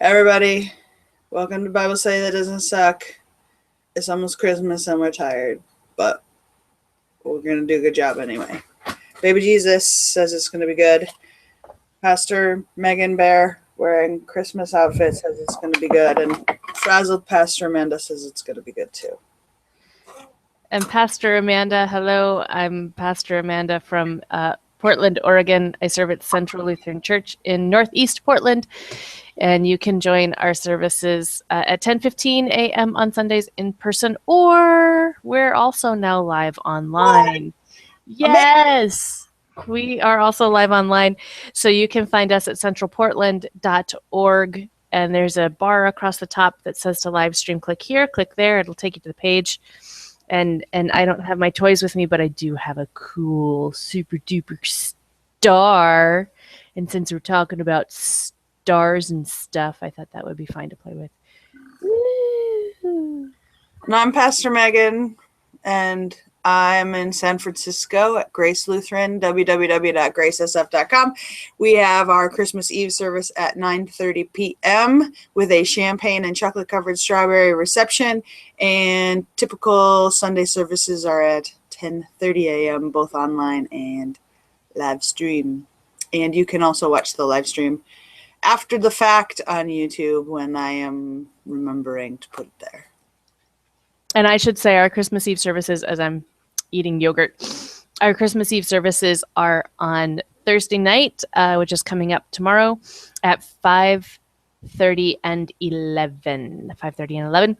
Everybody, welcome to Bible Study That Doesn't Suck. It's almost Christmas and we're tired, but we're going to do a good job anyway. Baby Jesus says it's going to be good. Pastor Megan Bear wearing Christmas outfit says it's going to be good. And frazzled Pastor Amanda says it's going to be good too. And Pastor Amanda, hello. I'm Pastor Amanda from Portland, Oregon. I serve at Central Lutheran Church in Northeast Portland. And you can join our services at 10:15 a.m. on Sundays in person, or we're also now live online. What? Yes, we are also live online. So you can find us at centralportland.org. And there's a bar across the top that says to live stream. Click here, click there. It'll take you to the page. And I don't have my toys with me, but I do have a cool, super duper star. And since we're talking about stars and stuff, I thought that would be fine to play with. Woo. And I'm Pastor Megan, and I'm in San Francisco at Grace Lutheran, www.gracesf.com. We have our Christmas Eve service at 9:30 p.m. with a champagne and chocolate-covered strawberry reception, and typical Sunday services are at 10:30 a.m., both online and live stream. And you can also watch the live stream after the fact on YouTube when I am remembering to put it there. And I should say our Christmas Eve services, as I'm eating yogurt, our Christmas Eve services are on Thursday night, which is coming up tomorrow at 5:30 and 11. 5:30 and 11.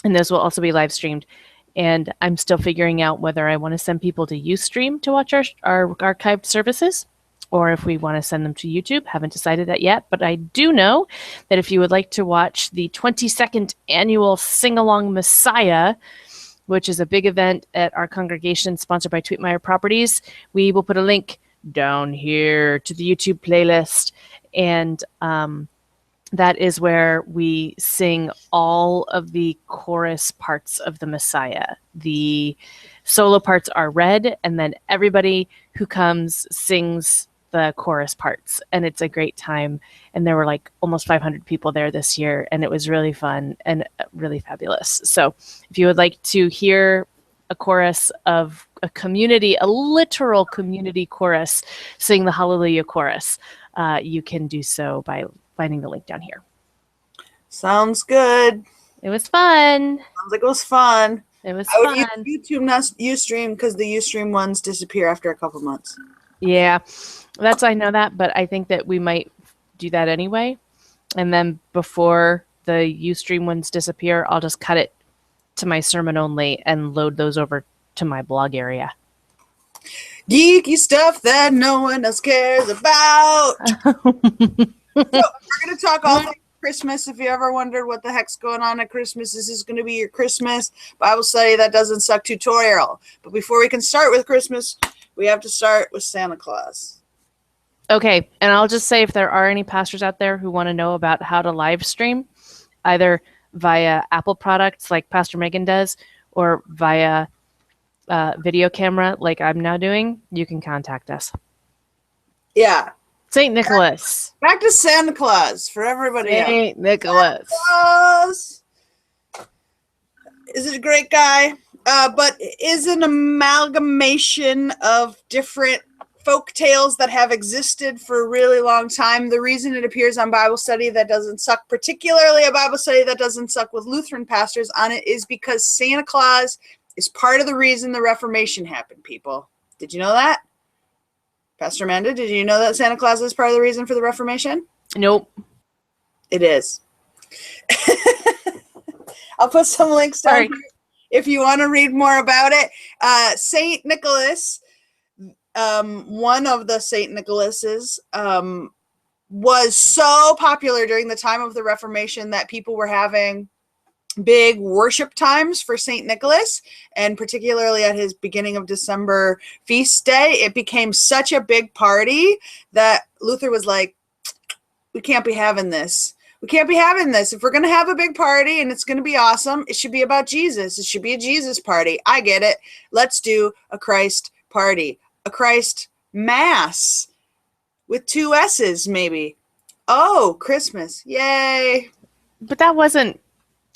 And those will also be live streamed. And I'm still figuring out whether I want to send people to Ustream to watch our archived services, or if we want to send them to YouTube. Haven't decided that yet, but I do know that if you would like to watch the 22nd annual Sing-Along Messiah, which is a big event at our congregation sponsored by Tweetmeyer Properties, we will put a link down here to the YouTube playlist. And that is where we sing all of the chorus parts of the Messiah. The solo parts are read, and then everybody who comes sings the chorus parts, and it's a great time. And there were like almost 500 people there this year, and it was really fun and really fabulous. So if you would like to hear a chorus of a literal community chorus sing the Hallelujah chorus, you can do so by finding the link down here. Sounds good. It was fun. Sounds like it was fun. It was fun. I would use YouTube, not Ustream, because the Ustream ones disappear after a couple months. Yeah, I know that, but I think that we might do that anyway. And then before the Ustream ones disappear, I'll just cut it to my sermon only and load those over to my blog area. Geeky stuff that no one else cares about. So we're going to talk all things Christmas. If you ever wondered what the heck's going on at Christmas, this is going to be your Christmas Bible study that doesn't suck tutorial. But before we can start with Christmas, we have to start with Santa Claus. Okay, and I'll just say if there are any pastors out there who want to know about how to live stream, either via Apple products like Pastor Megan does, or via video camera like I'm now doing, you can contact us. Yeah. St. Nicholas. Back to Santa Claus for everybody else. St. Nicholas. Santa Claus is a great guy, but is an amalgamation of different folk tales that have existed for a really long time. The reason it appears on Bible Study That Doesn't Suck, particularly a Bible study that doesn't suck with Lutheran pastors on it, is because Santa Claus is part of the reason the Reformation happened, people. Did you know that? Pastor Amanda, did you know that Santa Claus is part of the reason for the Reformation? Nope. It is. I'll put some links down here if you want to read more about it. St. Nicholas, one of the St. Nicholases, was so popular during the time of the Reformation that people were having big worship times for St. Nicholas, and particularly at his beginning of December feast day. It became such a big party that Luther was like, we can't be having this. We can't be having this. If we're going to have a big party and it's going to be awesome, it should be about Jesus. It should be a Jesus party. I get it. Let's do a Christ party, a Christ mass with 2 S's maybe. Oh, Christmas. Yay. But that wasn't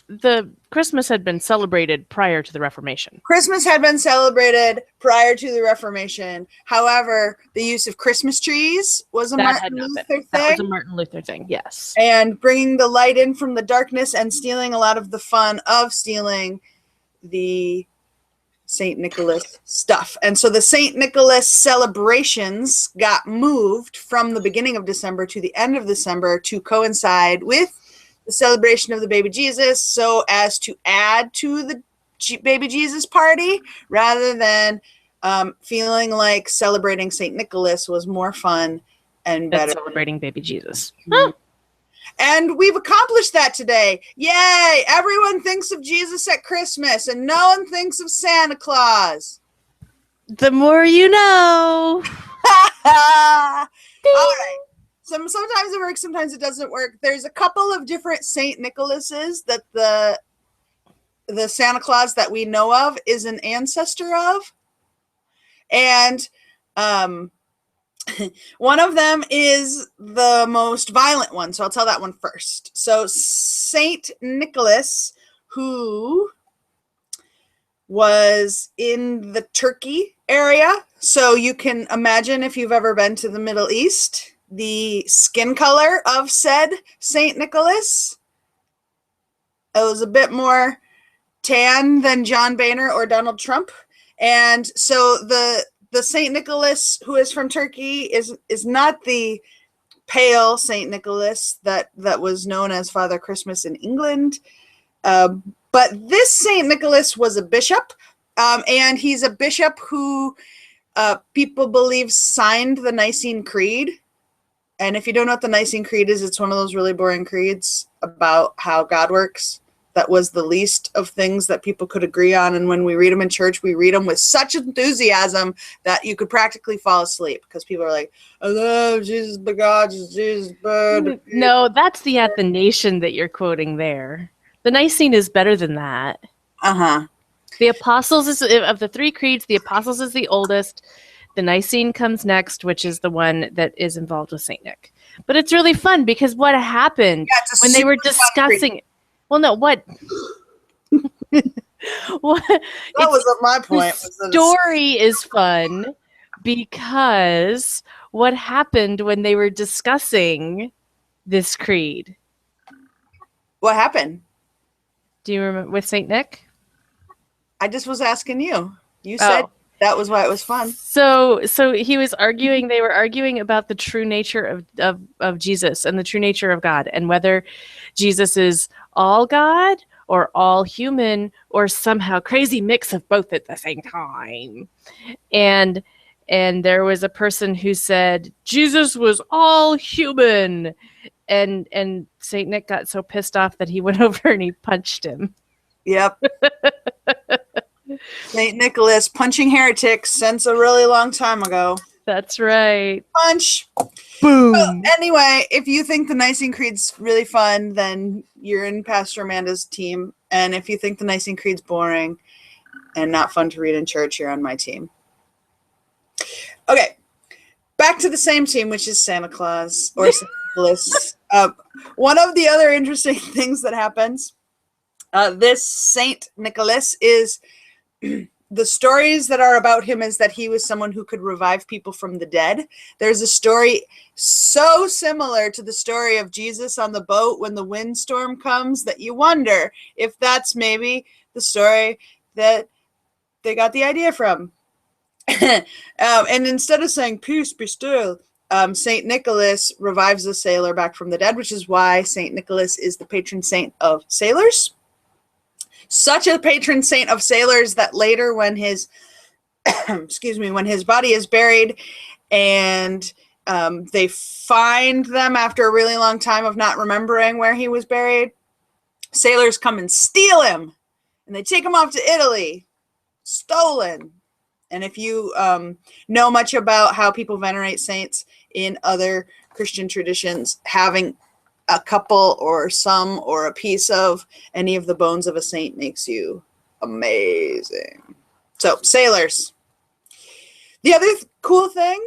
the Christmas had been celebrated prior to the Reformation. Christmas had been celebrated prior to the Reformation. However, the use of Christmas trees was a Martin Luther thing. That was a Martin Luther thing, yes. And bringing the light in from the darkness and stealing a lot of the fun of stealing the St. Nicholas stuff. And so the St. Nicholas celebrations got moved from the beginning of December to the end of December to coincide with the celebration of the baby Jesus, so as to add to the baby Jesus party, rather than feeling like celebrating St. Nicholas was more fun and better. Celebrating baby Jesus. Mm-hmm. And we've accomplished that today. Yay! Everyone thinks of Jesus at Christmas, and no one thinks of Santa Claus. The more you know. All right. Sometimes it works, sometimes it doesn't work. There's a couple of different St. Nicholases that the Santa Claus that we know of is an ancestor of. And one of them is the most violent one, so I'll tell that one first. So St. Nicholas, who was in the Turkey area, so you can imagine if you've ever been to the Middle East, the skin color of said St. Nicholas. It was a bit more tan than John Boehner or Donald Trump. And so the St. Nicholas who is from Turkey is not the pale St. Nicholas that was known as Father Christmas in England. But this St. Nicholas was a bishop, and he's a bishop who people believe signed the Nicene Creed. And if you don't know what the Nicene Creed is, it's one of those really boring creeds about how God works. That was the least of things that people could agree on. And when we read them in church, we read them with such enthusiasm that you could practically fall asleep because people are like, I love Jesus, but God is Jesus. But no, that's the Athanasian that you're quoting there. The Nicene is better than that. Uh-huh. The Apostles is, of the three creeds, the Apostles is the oldest. The Nicene comes next, which is the one that is involved with St. Nick. But it's really fun because what happened when they were discussing... Well, no, what? What? That was my point. The story is fun because what happened when they were discussing this creed? What happened? Do you remember with St. Nick? I just was asking you. You said that was why it was fun. So he was arguing. They were arguing about the true nature of Jesus and the true nature of God, and whether Jesus is all God or all human or somehow crazy mix of both at the same time. And there was a person who said Jesus was all human, and St. Nick got so pissed off that he went over and he punched him. Yep. St. Nicholas punching heretics since a really long time ago. That's right. Punch. Boom. Well, anyway, if you think the Nicene Creed's really fun, then you're in Pastor Amanda's team. And if you think the Nicene Creed's boring and not fun to read in church, you're on my team. Okay. Back to the same team, which is Santa Claus or St. Nicholas. One of the other interesting things that happens, this St. Nicholas is... the stories that are about him is that he was someone who could revive people from the dead. There's a story so similar to the story of Jesus on the boat when the windstorm comes that you wonder if that's maybe the story that they got the idea from. And instead of saying, peace be still, St. Nicholas revives a sailor back from the dead, which is why St. Nicholas is the patron saint of sailors. Such a patron saint of sailors that later when his when his body is buried and they find them after a really long time of not remembering where he was buried, sailors come and steal him and they take him off to Italy, stolen. And if you know much about how people venerate saints in other Christian traditions, having a couple or some or a piece of any of the bones of a saint makes you amazing. So, sailors. The other cool thing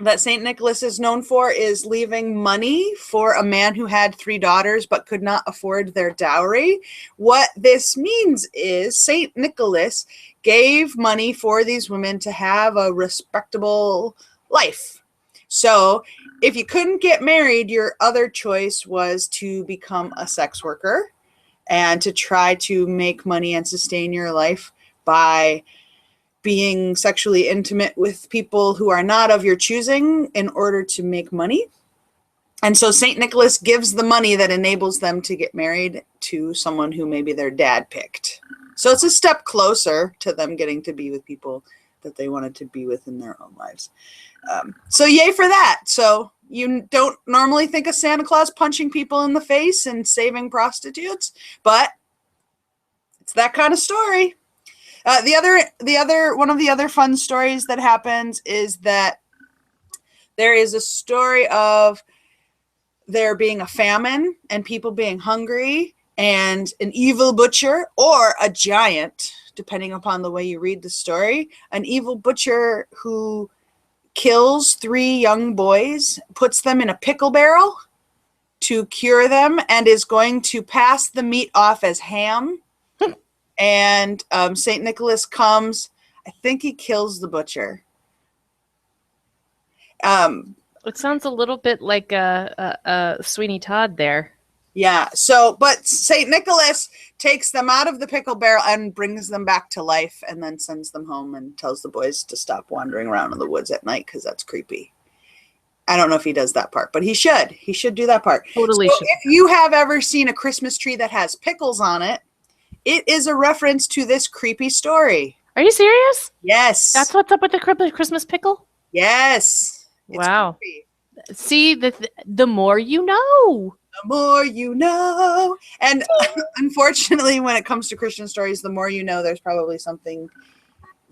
that St. Nicholas is known for is leaving money for a man who had 3 daughters but could not afford their dowry. What this means is St. Nicholas gave money for these women to have a respectable life. So if you couldn't get married, your other choice was to become a sex worker and to try to make money and sustain your life by being sexually intimate with people who are not of your choosing in order to make money. And so St. Nicholas gives the money that enables them to get married to someone who maybe their dad picked. So it's a step closer to them getting to be with people that they wanted to be with in their own lives. So yay for that. So you don't normally think of Santa Claus punching people in the face and saving prostitutes, but it's that kind of story. The other one of the other fun stories that happens is that there is a story of there being a famine and people being hungry and an evil butcher or a giant, depending upon the way you read the story, an evil butcher who kills 3 young boys, puts them in a pickle barrel to cure them, and is going to pass the meat off as ham. And St. Nicholas comes. I think he kills the butcher. It sounds a little bit like a Sweeney Todd there. Yeah. So, but St. Nicholas takes them out of the pickle barrel and brings them back to life, and then sends them home and tells the boys to stop wandering around in the woods at night because that's creepy. I don't know if he does that part, but he should. He should do that part. Totally so should. If you have ever seen a Christmas tree that has pickles on it, it is a reference to this creepy story. Are you serious? Yes. That's what's up with the Christmas pickle? Yes. Wow. See, the more you know. The more you know. And unfortunately, when it comes to Christian stories, the more you know, there's probably something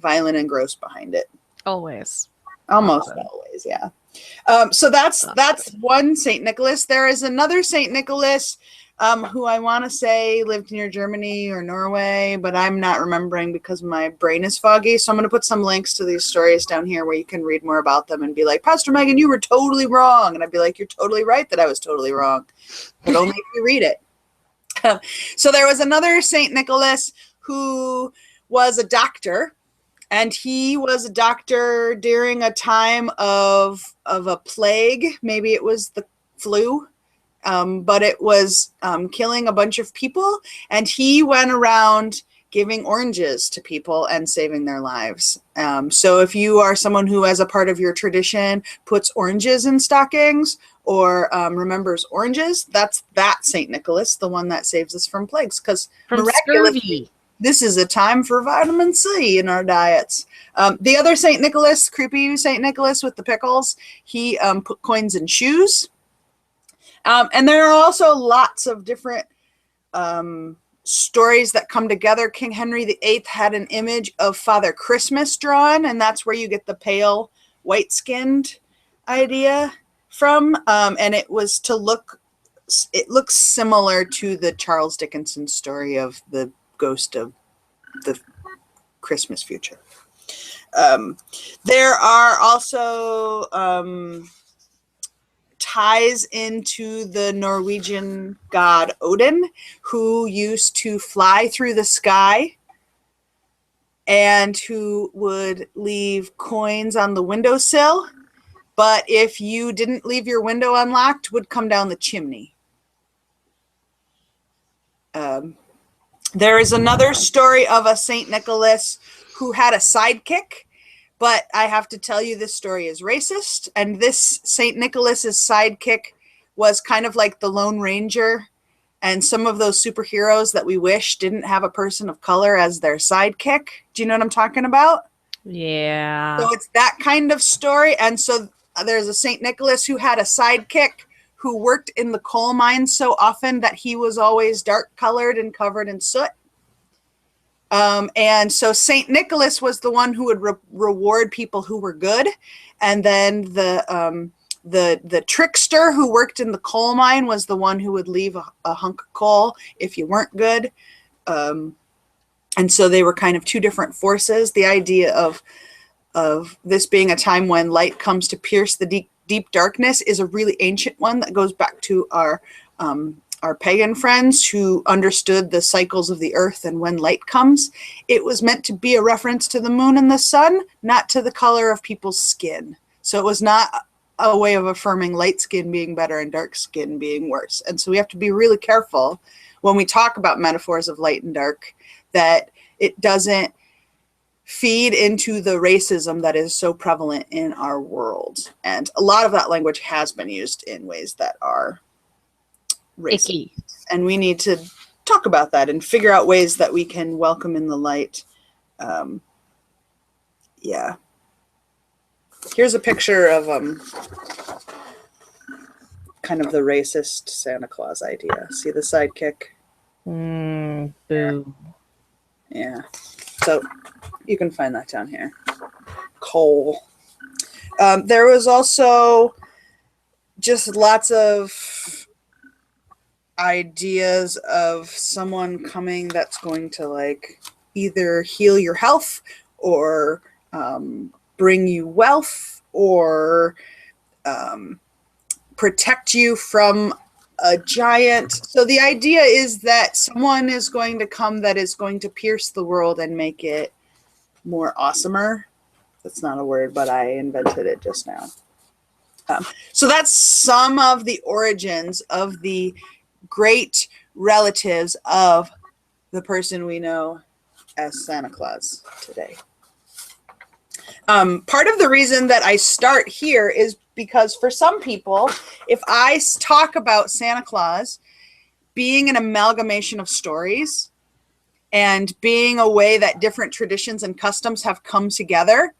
violent and gross behind it. Always. Almost always, yeah. So that's one St. Nicholas. There is another St. Nicholas who I want to say lived near Germany or Norway, but I'm not remembering because my brain is foggy. So I'm going to put some links to these stories down here where you can read more about them and be like, Pastor Megan, you were totally wrong. And I'd be like, you're totally right that I was totally wrong, but only if you read it. So there was another St. Nicholas who was a doctor, and he was a doctor during a time of a plague. Maybe it was the flu. But it was killing a bunch of people, and he went around giving oranges to people and saving their lives. So if you are someone who, as a part of your tradition, puts oranges in stockings or remembers oranges, that's that St. Nicholas, the one that saves us from plagues. Because miraculously, this is a time for vitamin C in our diets. The other St. Nicholas, creepy St. Nicholas with the pickles, he put coins in shoes. And there are also lots of different stories that come together. King Henry VIII had an image of Father Christmas drawn, and that's where you get the pale, white-skinned idea from. And it was to look, it looks similar to the Charles Dickens story of the ghost of the Christmas future. There are also ties into the Norwegian god Odin, who used to fly through the sky and who would leave coins on the windowsill, but if you didn't leave your window unlocked, would come down the chimney. There is another story of a St. Nicholas who had a sidekick, but I have to tell you this story is racist, and this St. Nicholas's sidekick was kind of like the Lone Ranger, and some of those superheroes that we wish didn't have a person of color as their sidekick. Do you know what I'm talking about? Yeah. So it's that kind of story, and so there's a St. Nicholas who had a sidekick who worked in the coal mines so often that he was always dark-colored and covered in soot. And so St. Nicholas was the one who would reward people who were good. And then the trickster who worked in the coal mine was the one who would leave a hunk of coal if you weren't good. And so they were kind of two different forces. The idea of of this being a time when light comes to pierce the deep darkness is a really ancient one that goes back to our pagan friends who understood the cycles of the earth and when light comes. It was meant to be a reference to the moon and the sun, not to the color of people's skin. So it was not a way of affirming light skin being better and dark skin being worse. And so we have to be really careful when we talk about metaphors of light and dark that it doesn't feed into the racism that is so prevalent in our world. And a lot of that language has been used in ways that are racist. Icky. And we need to talk about that and figure out ways that we can welcome in the light. Yeah. Here's a picture of kind of the racist Santa Claus idea. See the sidekick? Boo. Yeah. So you can find that down here. Coal. There was also just lots of ideas of someone coming that's going to like either heal your health or bring you wealth or protect you from a giant. So the idea is that someone is going to come that is going to pierce the world and make it more awesomer. That's not a word, but I invented it just now. So that's some of the origins of the great relatives of the person we know as Santa Claus today. Part of the reason that I start here is because for some people, if I talk about Santa Claus being an amalgamation of stories and being a way that different traditions and customs have come together,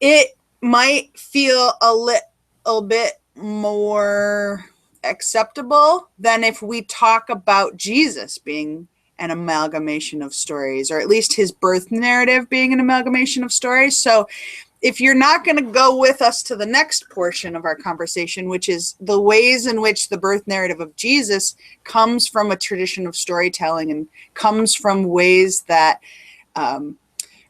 it might feel a little bit more acceptable than if we talk about Jesus being an amalgamation of stories, or at least his birth narrative being an amalgamation of stories. So if you're not going to go with us to the next portion of our conversation, which is the ways in which the birth narrative of Jesus comes from a tradition of storytelling and comes from ways that,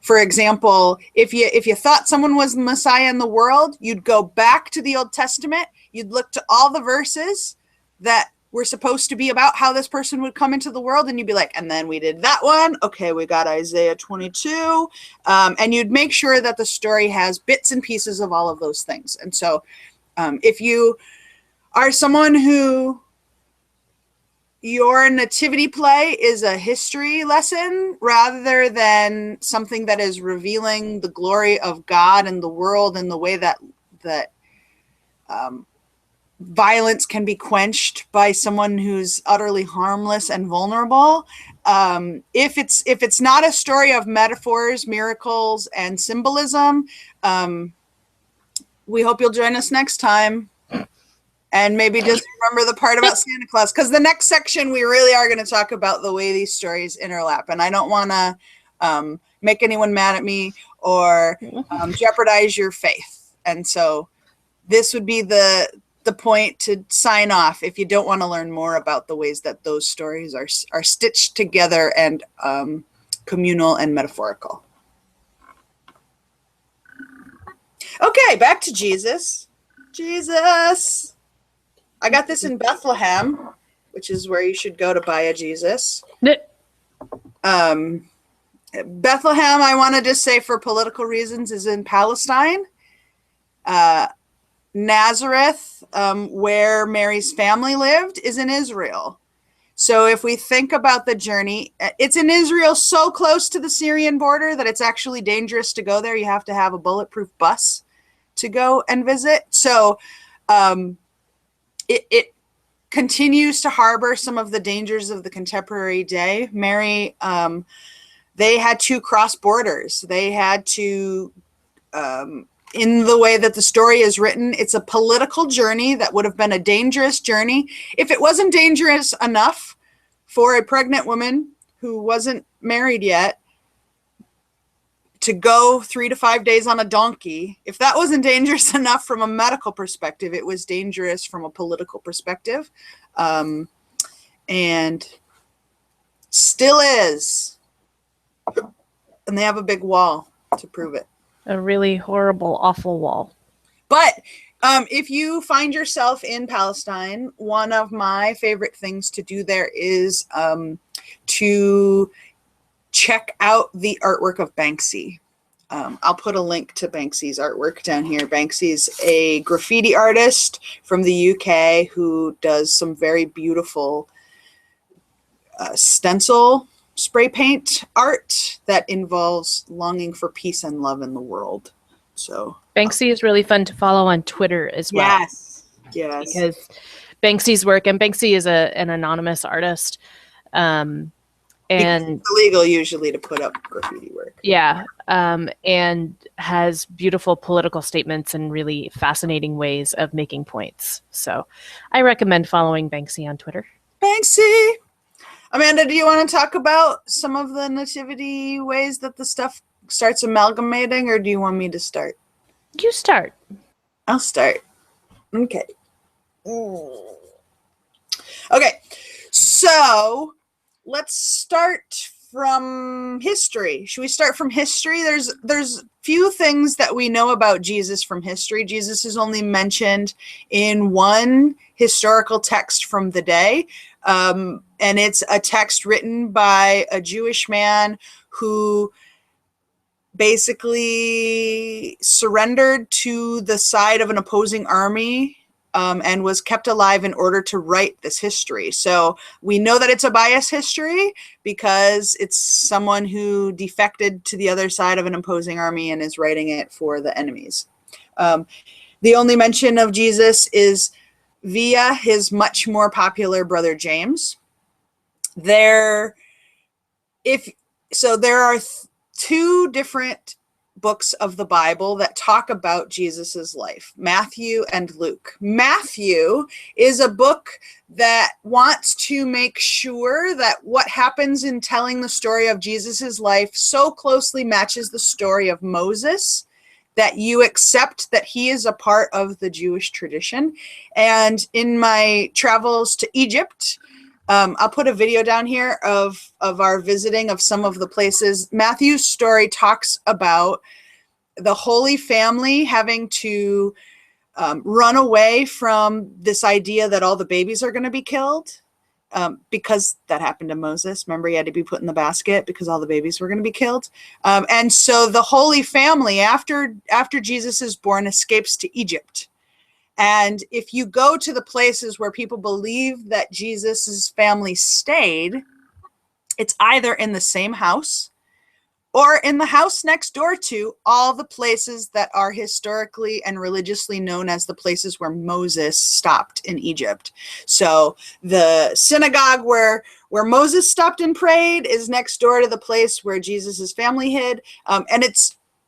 for example, if you thought someone was the Messiah in the world, you'd go back to the Old Testament, you'd look to all the verses that were supposed to be about how this person would come into the world, and you'd be like, and then we did that one. Okay, we got Isaiah 22. And you'd make sure that the story has bits and pieces of all of those things. And so if you are someone who your nativity play is a history lesson rather than something that is revealing the glory of God and the world and the way that violence can be quenched by someone who's utterly harmless and vulnerable. If it's not a story of metaphors, miracles, and symbolism, we hope you'll join us next time. And maybe just remember the part about Santa Claus, because the next section we really are going to talk about the way these stories interlap. And I don't want to make anyone mad at me or jeopardize your faith. And so this would be the point to sign off if you don't want to learn more about the ways that those stories are stitched together and communal and metaphorical. Okay, back to Jesus. Jesus. I got this in Bethlehem, which is where you should go to buy a Jesus. Bethlehem, I want to just say for political reasons, is in Palestine. Nazareth, where Mary's family lived, is in Israel. So if we think about the journey, it's in Israel so close to the Syrian border that it's actually dangerous to go there. You have to have a bulletproof bus to go and visit. So it continues to harbor some of the dangers of the contemporary day. Mary, they had to cross borders. They had to... in the way that the story is written, it's a political journey that would have been a dangerous journey. If it wasn't dangerous enough for a pregnant woman who wasn't married yet to go 3 to 5 days on a donkey, if that wasn't dangerous enough from a medical perspective, it was dangerous from a political perspective. And still is. And they have a big wall to prove it. A really horrible, awful wall. But if you find yourself in Palestine, one of my favorite things to do there is to check out the artwork of Banksy. I'll put a link to Banksy's artwork down here. Banksy's a graffiti artist from the UK who does some very beautiful stencil spray paint art that involves longing for peace and love in the world. So Banksy is really fun to follow on Twitter as well. Yes. Because Banksy's work, and Banksy is an anonymous artist. And it's illegal usually to put up graffiti work. Yeah. And has beautiful political statements and really fascinating ways of making points. So I recommend following Banksy on Twitter. Banksy! Amanda, do you want to talk about some of the nativity ways that the stuff starts amalgamating, or do you want me to start? You start. I'll start. Okay. Okay. So let's start from history. Should we start from history? There's few things that we know about Jesus from history. Jesus is only mentioned in one historical text from the day. And it's a text written by a Jewish man who basically surrendered to the side of an opposing army and was kept alive in order to write this history. So we know that it's a biased history because it's someone who defected to the other side of an opposing army and is writing it for the enemies. The only mention of Jesus is via his much more popular brother James. There are two different books of the Bible that talk about Jesus's life, Matthew and Luke. Matthew is a book that wants to make sure that what happens in telling the story of Jesus's life so closely matches the story of Moses that you accept that he is a part of the Jewish tradition. And in my travels to Egypt, I'll put a video down here of our visiting of some of the places. Matthew's story talks about the Holy Family having to run away from this idea that all the babies are going to be killed because that happened to Moses. Remember, he had to be put in the basket because all the babies were going to be killed. And so the Holy Family, after Jesus is born, escapes to Egypt. And if you go to the places where people believe that Jesus's family stayed, it's either in the same house or in the house next door to all the places that are historically and religiously known as the places where Moses stopped in Egypt. So the synagogue where Moses stopped and prayed is next door to the place where Jesus's family hid. And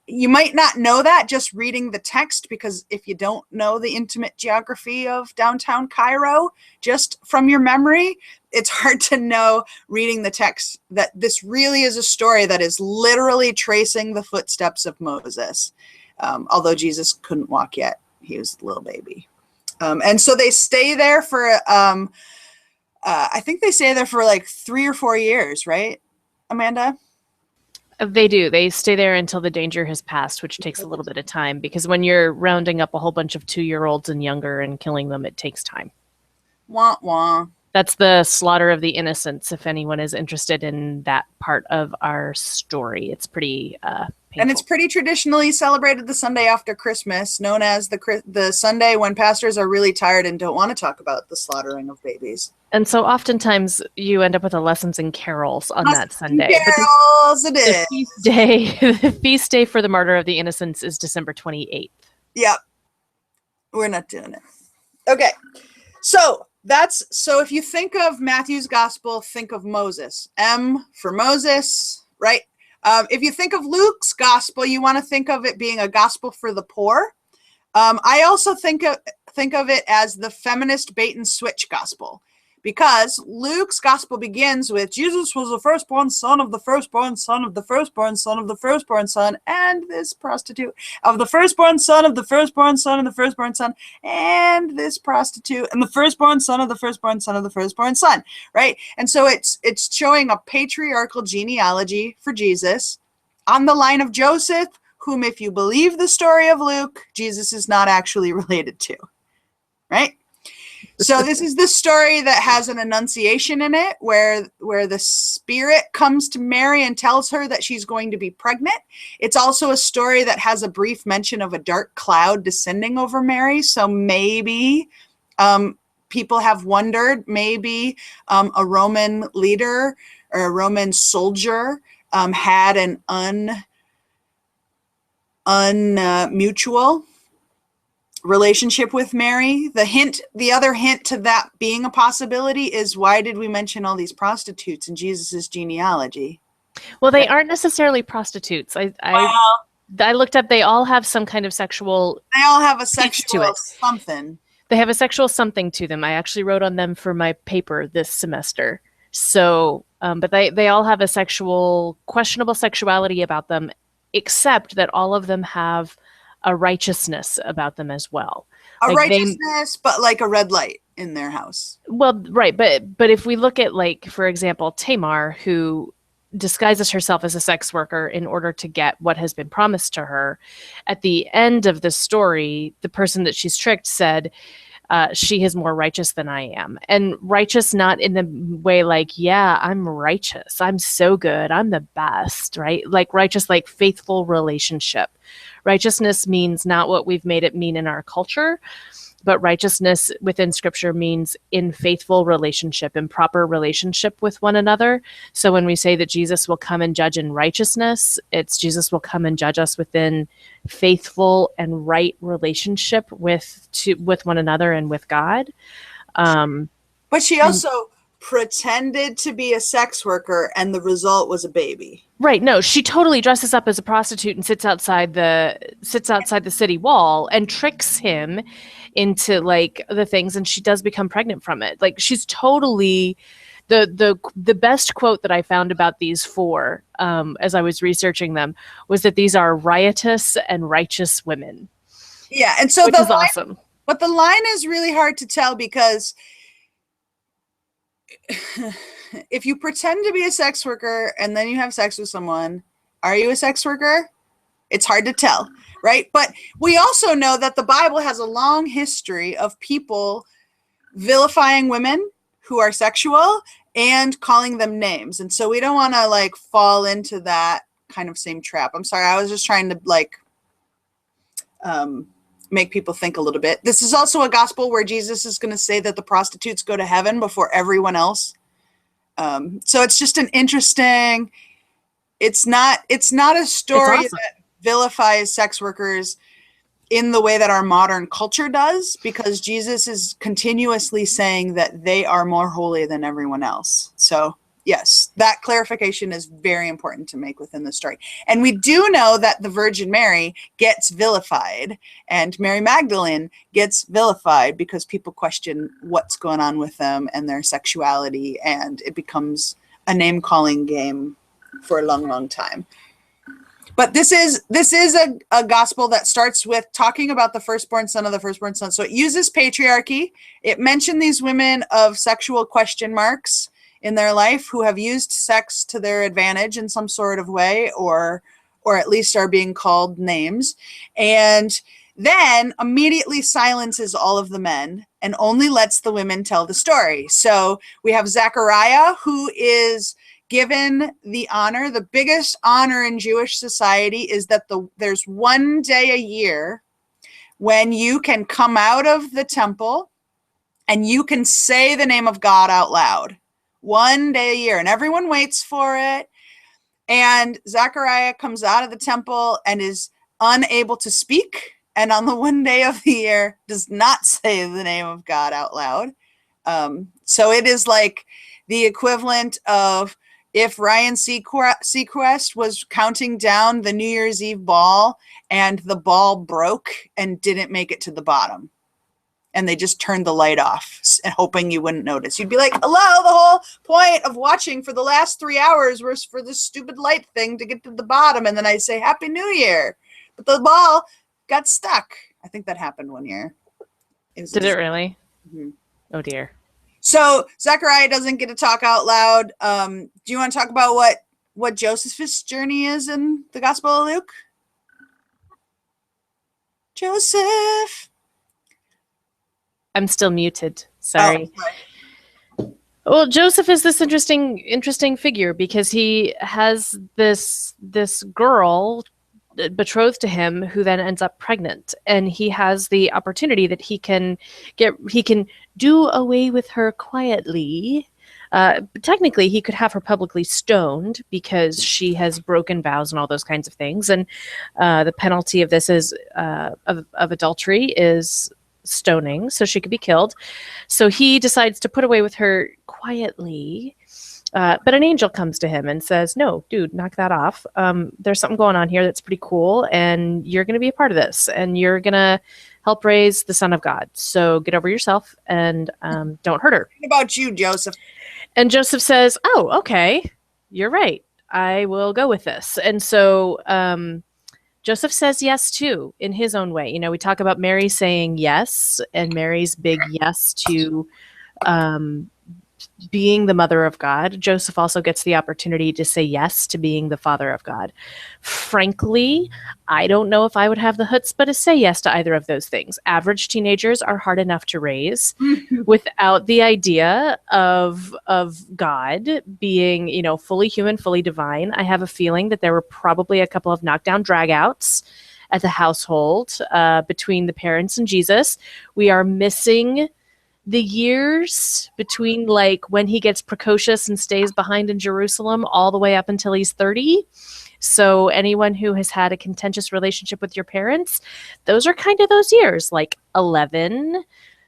you might not know that just reading the text, because if you don't know the intimate geography of downtown Cairo, just from your memory, it's hard to know reading the text that this really is a story that is literally tracing the footsteps of Moses. Although Jesus couldn't walk yet. He was a little baby. And so they stay there for, I think they stay there for like 3 or 4 years, right, Amanda? They do. They stay there until the danger has passed, which takes a little bit of time, because when you're rounding up a whole bunch of 2-year-olds and younger and killing them, it takes time. Wah, wah. That's the slaughter of the innocents, if anyone is interested in that part of our story. It's pretty painful. And it's pretty traditionally celebrated the Sunday after Christmas, known as the Sunday when pastors are really tired and don't want to talk about the slaughtering of babies. And so oftentimes you end up with a lessons and carols on that Sunday. Carols, it is. The feast day for the martyr of the innocents is December 28th. Yep. We're not doing it. Okay. So if you think of Matthew's gospel, think of Moses. M for Moses, right? If you think of Luke's gospel, you want to think of it being a gospel for the poor. I also think of it as the feminist bait and switch gospel, because Luke's gospel begins with Jesus was the firstborn son of the firstborn son of the firstborn son of the firstborn son, and this prostitute of the firstborn son of the firstborn son of the firstborn son, and this prostitute, and the firstborn son of the firstborn son of the firstborn son, right? And so it's showing a patriarchal genealogy for Jesus on the line of Joseph, whom, if you believe the story of Luke, Jesus is not actually related to, right? So this is the story that has an annunciation in it where the Spirit comes to Mary and tells her that she's going to be pregnant. It's also a story that has a brief mention of a dark cloud descending over Mary. So maybe people have wondered, maybe a Roman leader or a Roman soldier had an unmutual relationship with Mary. The other hint to that being a possibility is, why did we mention all these prostitutes in Jesus's genealogy? Well, they aren't necessarily prostitutes. I looked up, they all have some kind of sexual. They all have a piece to sexual it. something. They have a sexual something to them. I actually wrote on them for my paper this semester. So, but they all have a questionable sexuality about them, except that all of them have a righteousness about them as well. A righteousness, but like a red light in their house. Well, right. But if we look at, like, for example, Tamar, who disguises herself as a sex worker in order to get what has been promised to her, at the end of the story, the person that she's tricked said, she is more righteous than I am. And righteous not in the way like, yeah, I'm righteous, I'm so good, I'm the best, right? Like righteous, like faithful relationship. Righteousness means not what we've made it mean in our culture, but righteousness within Scripture means in faithful relationship, in proper relationship with one another. So when we say that Jesus will come and judge in righteousness, it's Jesus will come and judge us within faithful and right relationship with one another and with God. But she also pretended to be a sex worker, and the result was a baby. Right. No, she totally dresses up as a prostitute and sits outside the city wall and tricks him into like the things, and she does become pregnant from it. Like, she's totally the best quote that I found about these four, as I was researching them, was that these are riotous and righteous women. Yeah, and so which is awesome. But the line is really hard to tell, because if you pretend to be a sex worker and then you have sex with someone, are you a sex worker? It's hard to tell, right? But we also know that the Bible has a long history of people vilifying women who are sexual and calling them names. And so we don't want to like fall into that kind of same trap. I'm sorry. I was just trying to like make people think a little bit. This is also a gospel where Jesus is going to say that the prostitutes go to heaven before everyone else. So it's just an interesting, it's not a story that vilifies sex workers in the way that our modern culture does, because Jesus is continuously saying that they are more holy than everyone else. So yes, that clarification is very important to make within the story. And we do know that the Virgin Mary gets vilified, and Mary Magdalene gets vilified because people question what's going on with them and their sexuality, and it becomes a name-calling game for a long, long time. But this is a gospel that starts with talking about the firstborn son of the firstborn son. So it uses patriarchy. It mentioned these women of sexual question marks in their life who have used sex to their advantage in some sort of way, or at least are being called names. And then immediately silences all of the men and only lets the women tell the story. So we have Zechariah, who is given the honor. The biggest honor in Jewish society is that there's one day a year when you can come out of the temple and you can say the name of God out loud. One day a year, and everyone waits for it. And Zechariah comes out of the temple and is unable to speak, and on the one day of the year does not say the name of God out loud. So it is like the equivalent of if Ryan Seacrest was counting down the New Year's Eve ball and the ball broke and didn't make it to the bottom, and they just turned the light off and hoping you wouldn't notice. You'd be like, hello, the whole point of watching for the last 3 hours was for this stupid light thing to get to the bottom. And then I say, Happy New Year. But the ball got stuck. I think that happened one year. Did it really? Mm-hmm. Oh, dear. So Zechariah doesn't get to talk out loud. Do you want to talk about what Joseph's journey is in the Gospel of Luke? Joseph. I'm still muted. Sorry. Well, Joseph is this interesting figure because he has this girl betrothed to him who then ends up pregnant, and he has the opportunity that he can do away with her quietly. Technically, he could have her publicly stoned because she has broken vows and all those kinds of things. And the penalty of this is of adultery is stoning, so she could be killed. So he decides to put away with her quietly. But an angel comes to him and says, "No, dude, knock that off. There's something going on here that's pretty cool, and you're going to be a part of this, and you're going to help raise the Son of God. So get over yourself and don't hurt her." What about you, Joseph? And Joseph says, "Oh, okay, you're right. I will go with this." And so Joseph says yes too, in his own way. You know, we talk about Mary saying yes, and Mary's big yes to being the mother of God. Joseph also gets the opportunity to say yes to being the father of God. Frankly, I don't know if I would have the chutzpah to say yes to either of those things. Average teenagers are hard enough to raise without the idea of God being, you know, fully human, fully divine. I have a feeling that there were probably a couple of knockdown dragouts at the household between the parents and Jesus. We are missing the years between like when he gets precocious and stays behind in Jerusalem all the way up until he's 30. So anyone who has had a contentious relationship with your parents, those are kind of those years, like 11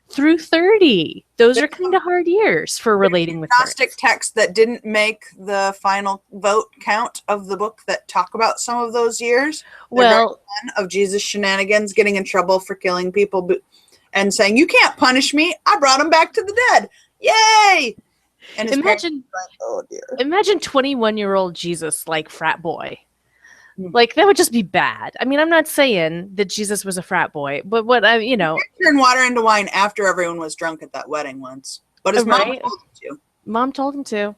through 30. Those are kind of hard years for relating with Gnostic texts that didn't make the final vote count of the book that talk about some of those years. Well, of Jesus' shenanigans, getting in trouble for killing people, and saying, "You can't punish me. I brought him back to the dead. Yay!" And imagine, oh dear. Imagine 21-year-old Jesus like frat boy. Like that would just be bad. I mean, I'm not saying that Jesus was a frat boy, but what I, you know, he turned water into wine after everyone was drunk at that wedding once. But his mom told him to. Mom told him to.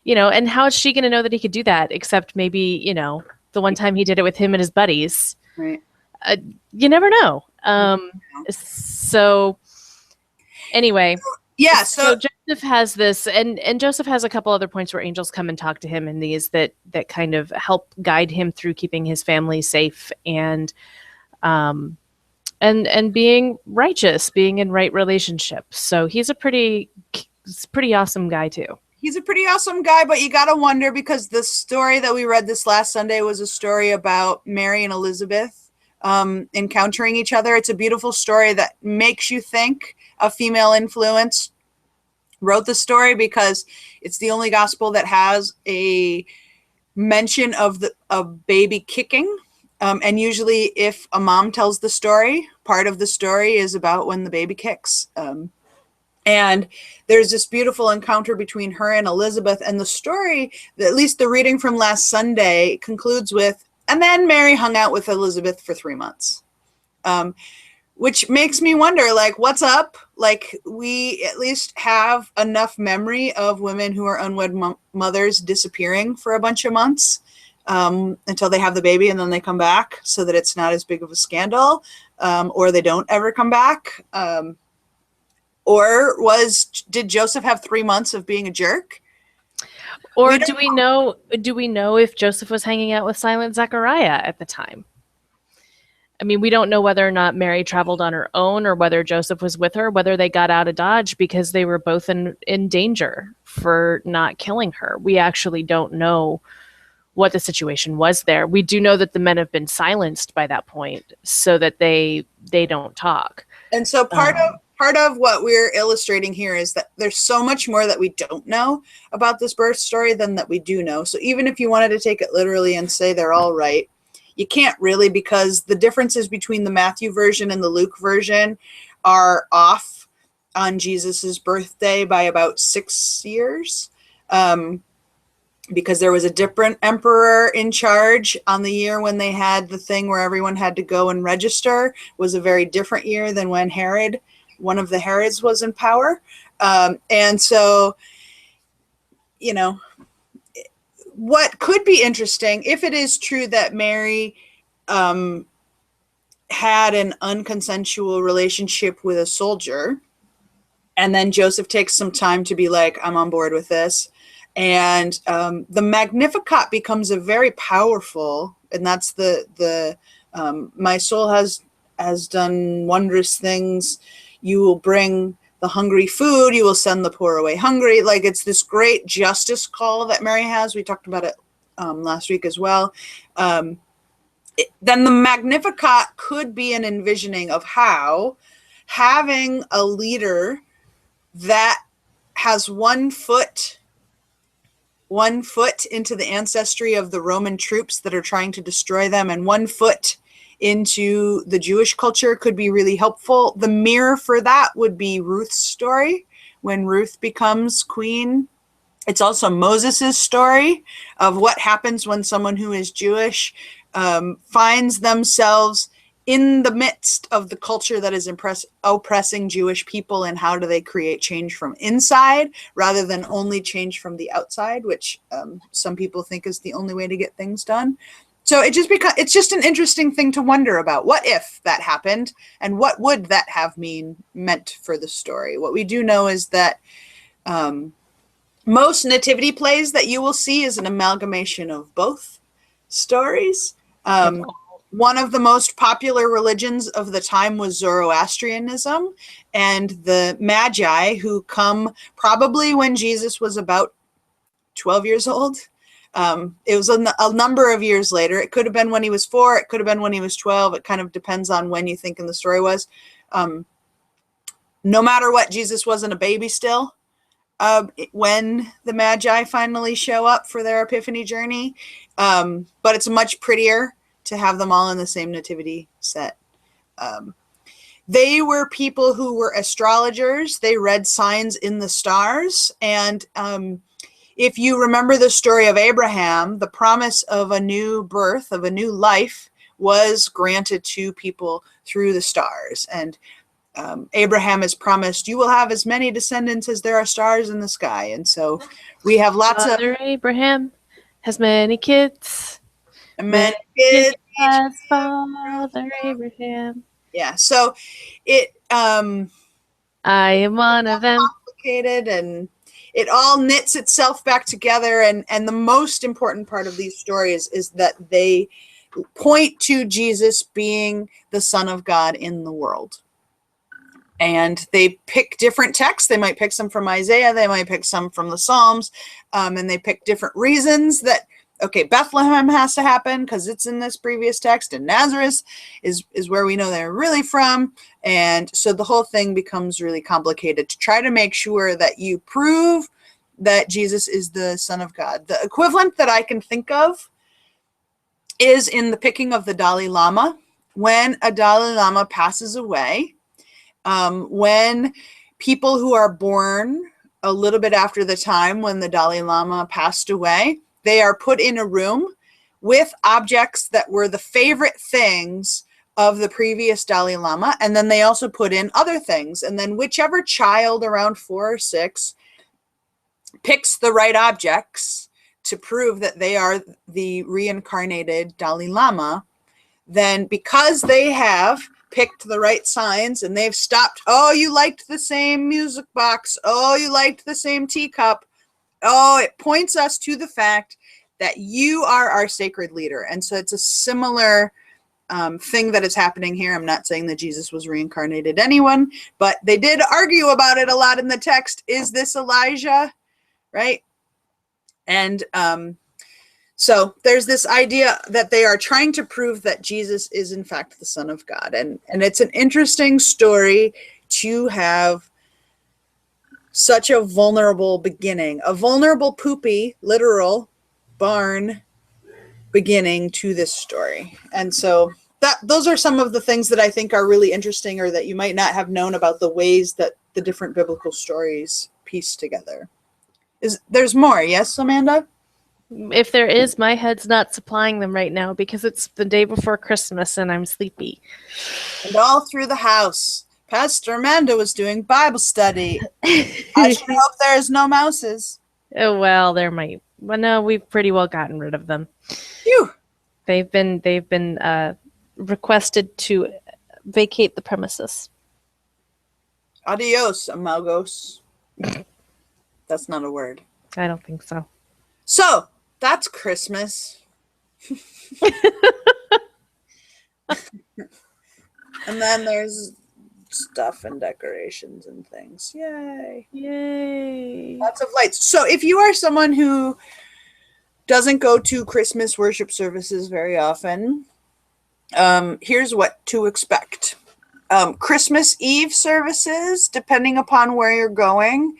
You know, and how is she going to know that he could do that? Except maybe, you know, the one time he did it with him and his buddies. Right. You never know. So anyway, yeah. So Joseph has this, and Joseph has a couple other points where angels come and talk to him, and these that kind of help guide him through keeping his family safe and being righteous, being in right relationships. So he's a pretty awesome guy too. He's a pretty awesome guy, but you got to wonder, because the story that we read this last Sunday was a story about Mary and Elizabeth encountering each other. It's a beautiful story that makes you think a female influence wrote the story, because it's the only gospel that has a mention of baby kicking. And usually if a mom tells the story, part of the story is about when the baby kicks. And there's this beautiful encounter between her and Elizabeth. And the story, at least the reading from last Sunday, concludes with, "And then Mary hung out with Elizabeth for 3 months." Which makes me wonder, like, what's up? Like, we at least have enough memory of women who are unwed mothers disappearing for a bunch of months until they have the baby, and then they come back, so that it's not as big of a scandal, or they don't ever come back. Or did Joseph have 3 months of being a jerk? Or do we know if Joseph was hanging out with Silent Zechariah at the time? I mean, we don't know whether or not Mary traveled on her own or whether Joseph was with her, whether they got out of Dodge because they were both in danger for not killing her. We actually don't know what the situation was there. We do know that the men have been silenced by that point so that they don't talk. And so part of what we're illustrating here is that there's so much more that we don't know about this birth story than that we do know. So even if you wanted to take it literally and say they're all right, you can't really, because the differences between the Matthew version and the Luke version are off on Jesus's birthday by about 6 years. Because there was a different emperor in charge on the year when they had the thing where everyone had to go and register. It was a very different year than when one of the Herods, was in power. And so, you know, what could be interesting, if it is true that Mary had an unconsensual relationship with a soldier. And then Joseph takes some time to be like, I'm on board with this. And the Magnificat becomes a very powerful, and that's the my soul has done wondrous things. You will bring the hungry food. You will send the poor away hungry. Like, it's this great justice call that Mary has. We talked about it last week as well. Then the Magnificat could be an envisioning of how having a leader that has one foot into the ancestry of the Roman troops that are trying to destroy them, and one foot into the Jewish culture could be really helpful. The mirror for that would be Ruth's story when Ruth becomes queen. It's also Moses's story of what happens when someone who is Jewish finds themselves in the midst of the culture that is oppressing Jewish people, and how do they create change from inside rather than only change from the outside, which some people think is the only way to get things done. So it's just an interesting thing to wonder about. What if that happened, and what would that have meant for the story? What we do know is that most nativity plays that you will see is an amalgamation of both stories. One of the most popular religions of the time was Zoroastrianism, and the Magi, who come probably when Jesus was about 12 years old. It was a number of years later. It could have been when he was 4. It could have been when he was 12. It kind of depends on when you think in the story was. No matter what, Jesus wasn't a baby still when the Magi finally show up for their Epiphany journey. But it's much prettier to have them all in the same nativity set. They were people who were astrologers. They read signs in the stars. And if you remember the story of Abraham, the promise of a new birth, of a new life, was granted to people through the stars. And Abraham is promised, you will have as many descendants as there are stars in the sky. And so we have lots Father Abraham has many kids. Many kids. As Father Abraham. Yeah, so it I am one of them. Complicated, and it all knits itself back together. And the most important part of these stories is that they point to Jesus being the Son of God in the world. And they pick different texts. They might pick some from Isaiah. They might pick some from the Psalms. And they pick different reasons that, okay, Bethlehem has to happen because it's in this previous text, and Nazareth is where we know they're really from. And so the whole thing becomes really complicated to try to make sure that you prove that Jesus is the Son of God. The equivalent that I can think of is in the picking of the Dalai Lama. When a Dalai Lama passes away, when people who are born a little bit after the time when the Dalai Lama passed away, they are put in a room with objects that were the favorite things of the previous Dalai Lama. And then they also put in other things. And then whichever child around 4 or 6 picks the right objects to prove that they are the reincarnated Dalai Lama, then because they have picked the right signs and they've stopped, oh, you liked the same music box, oh, you liked the same teacup, oh, it points us to the fact that you are our sacred leader. And so it's a similar thing that is happening here. I'm not saying that Jesus was reincarnated anyone, but they did argue about it a lot in the text. Is this Elijah? Right? And so there's this idea that they are trying to prove that Jesus is in fact the Son of God. And it's an interesting story to have such a vulnerable beginning, a vulnerable, poopy, literal barn beginning to this story. And so those are some of the things that I think are really interesting, or that you might not have known about the ways that the different biblical stories piece together. There's more, yes, Amanda? If there is, my head's not supplying them right now because it's the day before Christmas and I'm sleepy. And all through the house, Pastor Amanda was doing Bible study. I should hope there's no mouses. Oh, well, there might. Well, no, we've pretty well gotten rid of them. Phew. They've been requested to vacate the premises. Adios, amigos. That's not a word. I don't think so. So that's Christmas. And then there's stuff and decorations and things. Yay. Yay. Lots of lights. So if you are someone who doesn't go to Christmas worship services very often, here's what to expect. Christmas Eve services, depending upon where you're going,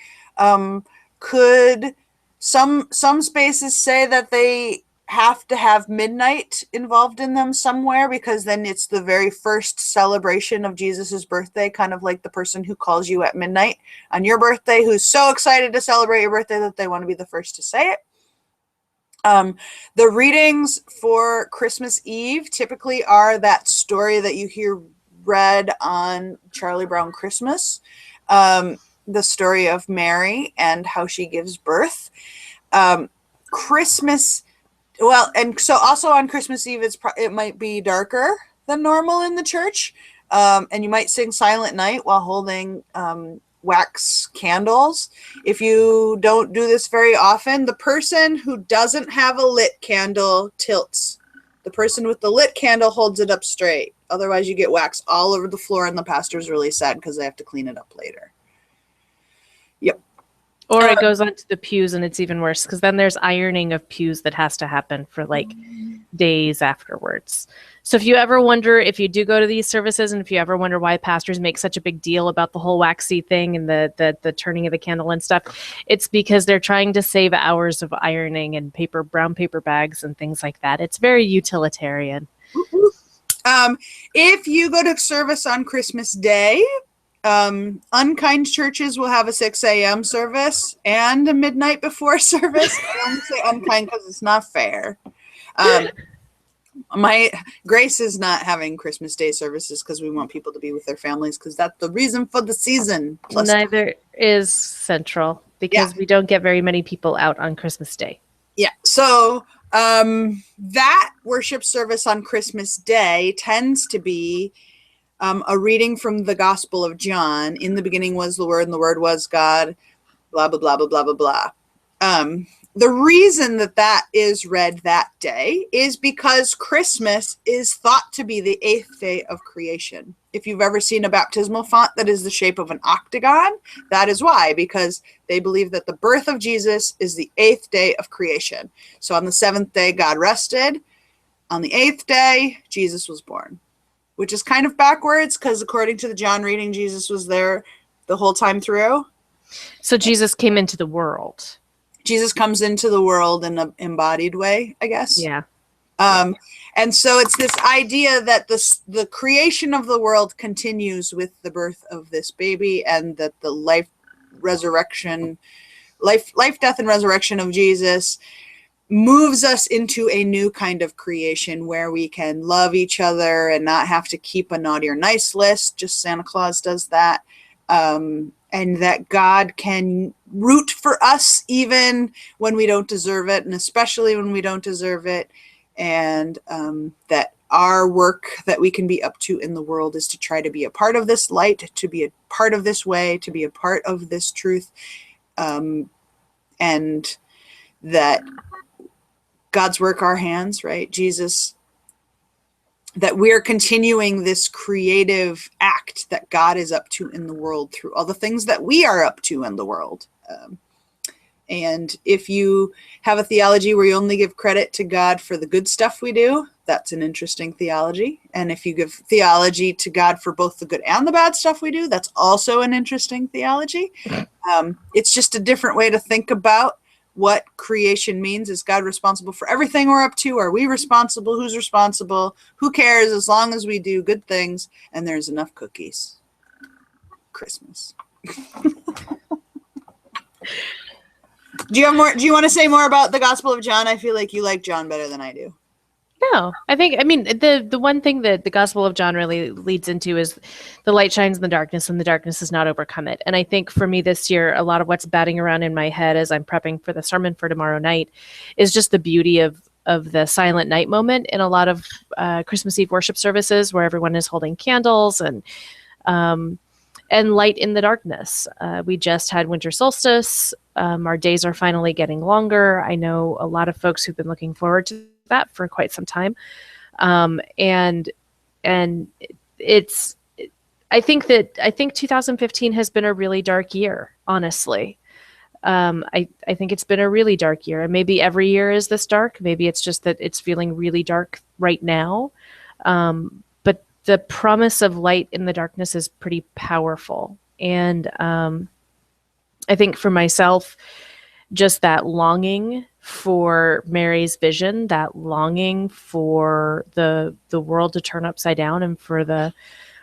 could some spaces say that they have to have midnight involved in them somewhere, because then it's the very first celebration of Jesus's birthday, kind of like the person who calls you at midnight on your birthday, who's so excited to celebrate your birthday that they want to be the first to say it. The readings for Christmas Eve typically are that story that you hear read on Charlie Brown Christmas, the story of Mary and how she gives birth. Christmas, well, and so also on Christmas Eve, it might be darker than normal in the church, and you might sing Silent Night while holding wax candles. If you don't do this very often, the person who doesn't have a lit candle tilts. The person with the lit candle holds it up straight. Otherwise, you get wax all over the floor, and the pastor's really sad because they have to clean it up later. Yep. Or it goes onto the pews, and it's even worse, because then there's ironing of pews that has to happen for like days afterwards. So if you ever wonder, if you do go to these services, and if you ever wonder why pastors make such a big deal about the whole waxy thing and the turning of the candle and stuff, it's because they're trying to save hours of ironing and brown paper bags and things like that. It's very utilitarian. If you go to service on Christmas Day, unkind churches will have a 6 a.m. service and a midnight before service. I don't say unkind because it's not fair. My Grace is not having Christmas Day services because we want people to be with their families, because that's the reason for the season. Plus neither is Central, because we don't get very many people out on Christmas Day. Yeah. So that worship service on Christmas Day tends to be a reading from the Gospel of John. In the beginning was the Word, and the Word was God, blah, blah, blah, blah, blah, blah, blah. The reason that is read that day is because Christmas is thought to be the 8th day of creation. If you've ever seen a baptismal font that is the shape of an octagon, that is why, because they believe that the birth of Jesus is the 8th day of creation. So on the 7th day, God rested. On the 8th day, Jesus was born, which is kind of backwards, because according to the John reading, Jesus was there the whole time through. So Jesus came into the world. Jesus comes into the world in an embodied way, I guess. Yeah. And so it's this idea that the creation of the world continues with the birth of this baby, and that the life, death, and resurrection of Jesus moves us into a new kind of creation where we can love each other and not have to keep a naughty or nice list. Just Santa Claus does that. And that God can root for us even when we don't deserve it, and especially when we don't deserve it. And that our work that we can be up to in the world is to try to be a part of this light, to be a part of this way, to be a part of this truth. And that God's work, our hands, right? Jesus, that we're continuing this creative act that God is up to in the world through all the things that we are up to in the world. And if you have a theology where you only give credit to God for the good stuff we do, that's an interesting theology. And if you give theology to God for both the good and the bad stuff we do, that's also an interesting theology. It's just a different way to think about what creation means. Is God responsible for everything we're up to? Are we responsible? Who's responsible? Who cares, as long as we do good things and there's enough cookies? Christmas. Do you want to say more about the Gospel of John? I feel like you like John better than I do. No, I mean, the one thing that the Gospel of John really leads into is the light shines in the darkness, and the darkness does not overcome it. And I think for me this year, a lot of what's batting around in my head as I'm prepping for the sermon for tomorrow night is just the beauty of the Silent Night moment in a lot of Christmas Eve worship services, where everyone is holding candles and light in the darkness. We just had winter solstice. Our days are finally getting longer. I know a lot of folks who've been looking forward to that for quite some time. And it's, I think 2015 has been a really dark year, honestly. I think it's been a really dark year, and maybe every year is this dark. Maybe it's just that it's feeling really dark right now. But the promise of light in the darkness is pretty powerful. And I think for myself, just that longing for Mary's vision, that longing for the world to turn upside down and for the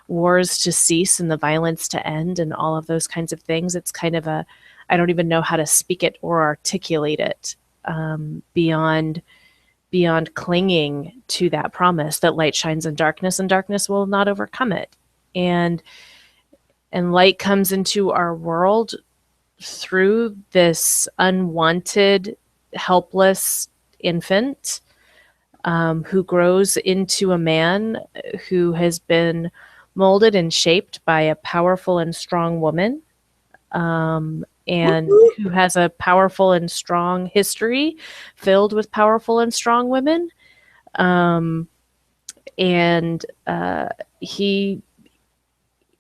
wars to cease and the violence to end and all of those kinds of things. It's kind of I don't even know how to speak it or articulate it beyond clinging to that promise that light shines in darkness and darkness will not overcome it. And light comes into our world through this unwanted, helpless infant who grows into a man who has been molded and shaped by a powerful and strong woman, and who has a powerful and strong history filled with powerful and strong women.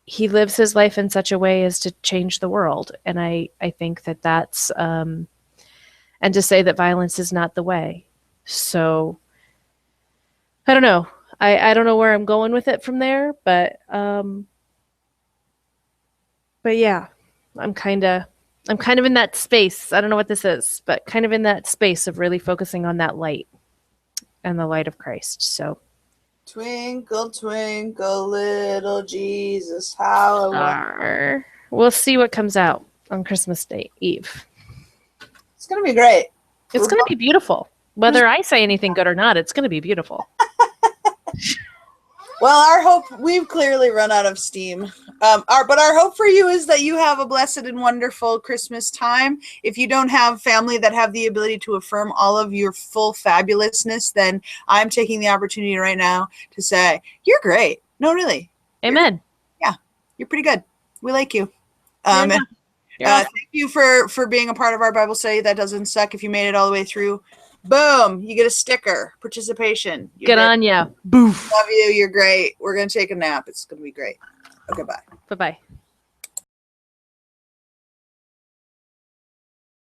He lives his life in such a way as to change the world. And I think that's, and to say that violence is not the way. So I don't know. I don't know where I'm going with it from there, but yeah, I'm kind of in that space. I don't know what this is, but kind of in that space of really focusing on that light and the light of Christ. So twinkle, twinkle, little Jesus, how I want. We'll see what comes out on Christmas Day Eve. It's going to be great. It's going to be beautiful. Whether I say anything good or not, it's going to be beautiful. Well, our hope, we've clearly run out of steam. But our hope for you is that you have a blessed and wonderful Christmas time. If you don't have family that have the ability to affirm all of your full fabulousness, then I'm taking the opportunity right now to say, you're great. No, really. Amen. You're pretty good. We like you. Awesome. Thank you for being a part of our Bible study. That doesn't suck if you made it all the way through. Boom, you get a sticker. Participation. Good on ya. Boof. Love you. You're great. We're going to take a nap. It's going to be great. Okay, bye. Bye-bye.